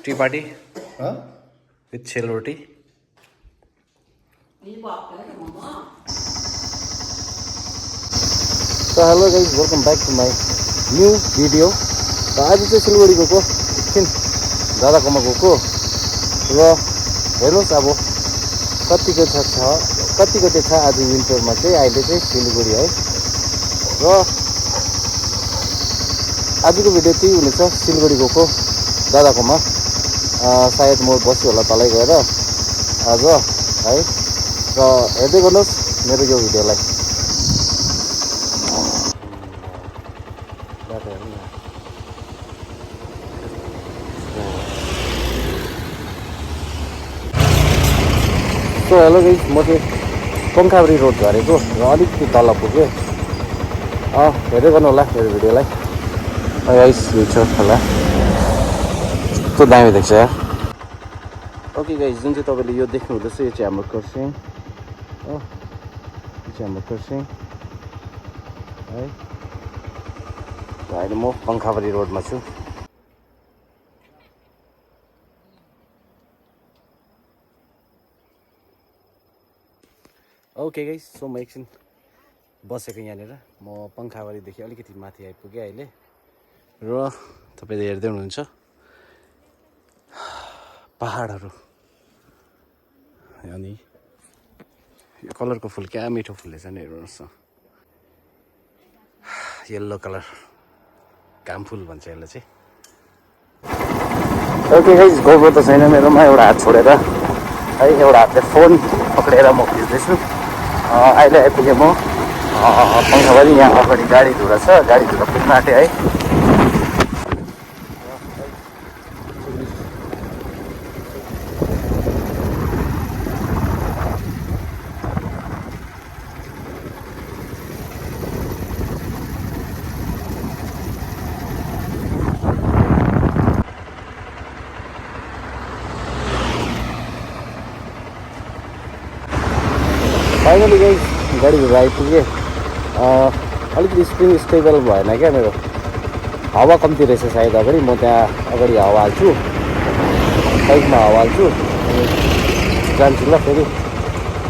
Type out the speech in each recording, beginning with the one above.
T party Huh? With selroti. So hello guys, welcome back to my new video. So आज चाहिँ सिलगढी गएको एकछिन दादाकोमा गएको र हेर्नुहोस् अब कतिको चाहिँ छ आज विन्टरमा चाहिँ अहिले चाहिँ सिलगढी है। र आजको भिडियो चाहिँ हुनेछ सिलगढी गएको दादाकोमा। सायद म बस्छु होला तलै गएर आज है। र हेर्दै गर्नुहोस् मेरो यो भिडियोलाई। सो हेलो गाइस, म चाहिँ पङ्खाबारी रोड झरेको र अलिकति तल पुगेँ। हेर्दै गर्नु होला मेरो भिडियोलाई। गाइस यो छ होला कस्तो दामी देख्छ यार। ओके गाइस, जुन चाहिँ तपाईँले यो देख्नु हुँदैछ यो चाहिँ हाम्रो खरसाङ हो। यो चाहिँ हाम्रो खरसाङ है। अहिले म पङ्खाबारी रोडमा छु। ओके गाइस, सो म एकछिन बसेको यहाँनिर। म पङ्खाबारीदेखि अलिकति माथि आइपुगेँ अहिले। र तपाईँले हेर्दै हुनुहुन्छ पहाडहरू। अनि यो कलरको फुल क्या मिठो फुलेछ नि, हेर्नुहोस् न। येल्लो कलर कामफुल भन्छ यसलाई चाहिँ। ओके गाइस, गोप्रो त छैन मेरोमा, एउटा हात छोडेर है, एउटा हातले फोन पक्रेर म खिच्दैछु। अहिले आइपुगेँ म पङ्खाबारी। यहाँ अगाडि गाडी धुरा छ, गाडी धुरा पुग्न आँटेँ है। फाइनली गाइस गाडी धुरा आइपुगेँ। अलिकति स्प्रिङ स्टेबल भएन क्या मेरो, हावा कम्ती रहेछ सायद अगाडि। म त्यहाँ अगाडि हावा हाल्छु, साइडमा हावा हाल्छु अनि जान्छु ल। फेरि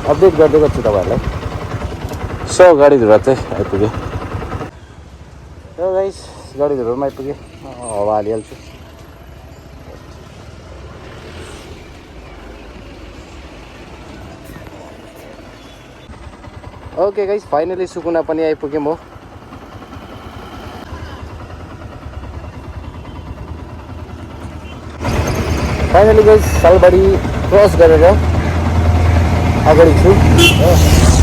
अपडेट गर्दै गर्छु तपाईँहरूलाई। सो गाडी धुरा चाहिँ आइपुगेँ। र गाइस गाडी धुरामा आइपुगेँ, हावा हालिहाल्छु। ओके गाइस, फाइनली सुकुना पनि आइपुगेँ म। फाइनली गाइस सालबारी क्रस गरेर अगाडि छु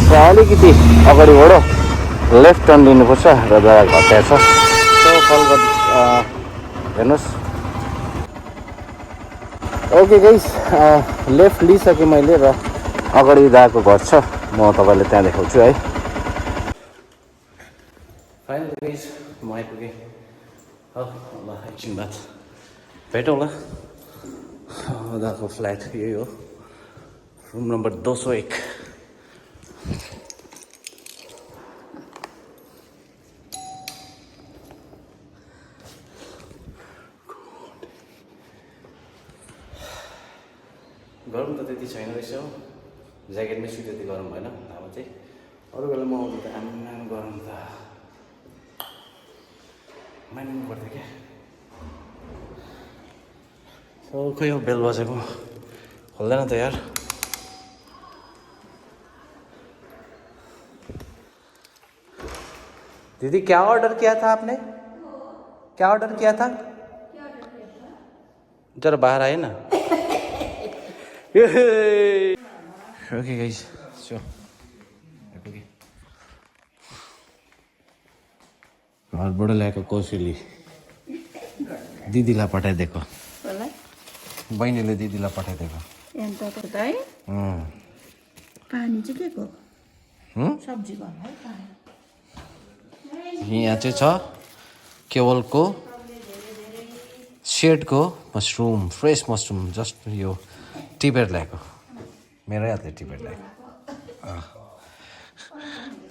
र अलिकति अगाडिबाट लेफ्ट टर्न लिनुपर्छ र जग्गा घट्या छ। सो कल गर्नु हेर्नुहोस्। ओके गाइस, लेफ्ट लिइसकेँ मैले र अगाडि दाको घर छ, म तपाईँलाई त्यहाँ देखाउँछु है। फाइनली गाइस म आइपुगेँ। ल एकछिन बाद भेटौँ ल। दाको फ्ल्याट यही हो, रुम नम्बर 201। गरम त त्यति छैन रहेछ हो, ज्याकेटमै छु, त्यति गरम भएन हावा चाहिँ। अरू बेला म आउँदा त आम्माम गरम त मान्नु पर्थ्यो क्या। सो खोइ हो बेल बजेको खोल्दैन त यार। दीदी क्या ऑर्डर किया था आपने? क्या ऑर्डर किया था? जरा बाहर आए ना। ओके गाइस, सो घरबाट ल्याएको कोसेली दिदीलाई पठाइदिएको, बहिनीले दिदीलाई पठाइदिएको। पानी चाहिँ के को सब्जी भन्नु है। यहाँ चाहिँ छ केवलको सेडको मसरुम, फ्रेस मसरुम, जस्ट यो टिपेर ल्याएको, मेरै हातले टिपेर ल्याएको।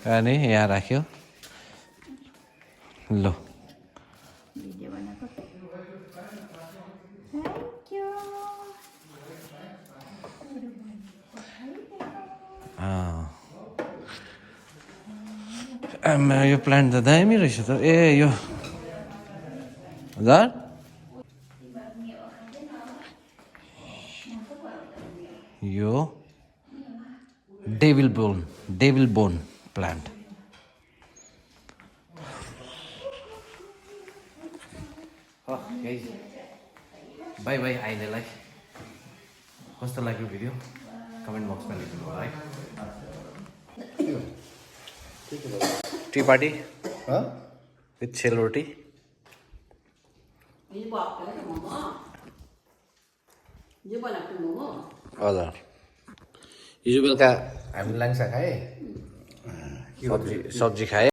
अनि यहाँ राख्यो ल। भिडियो बनाएको। Thank you. यो प्लान्ट त दामी रहेछ त ए यो हजार यो devil bone plant by by अहिलेलाई कस्तो लाग्यो भिडियो कमेन्ट बक्समा लेख्नु होला है टी पार्टी विथ सेलरोटी हजुर हिजो बेलुका हामी लाङ्सा खाएँ सब्जी खाएँ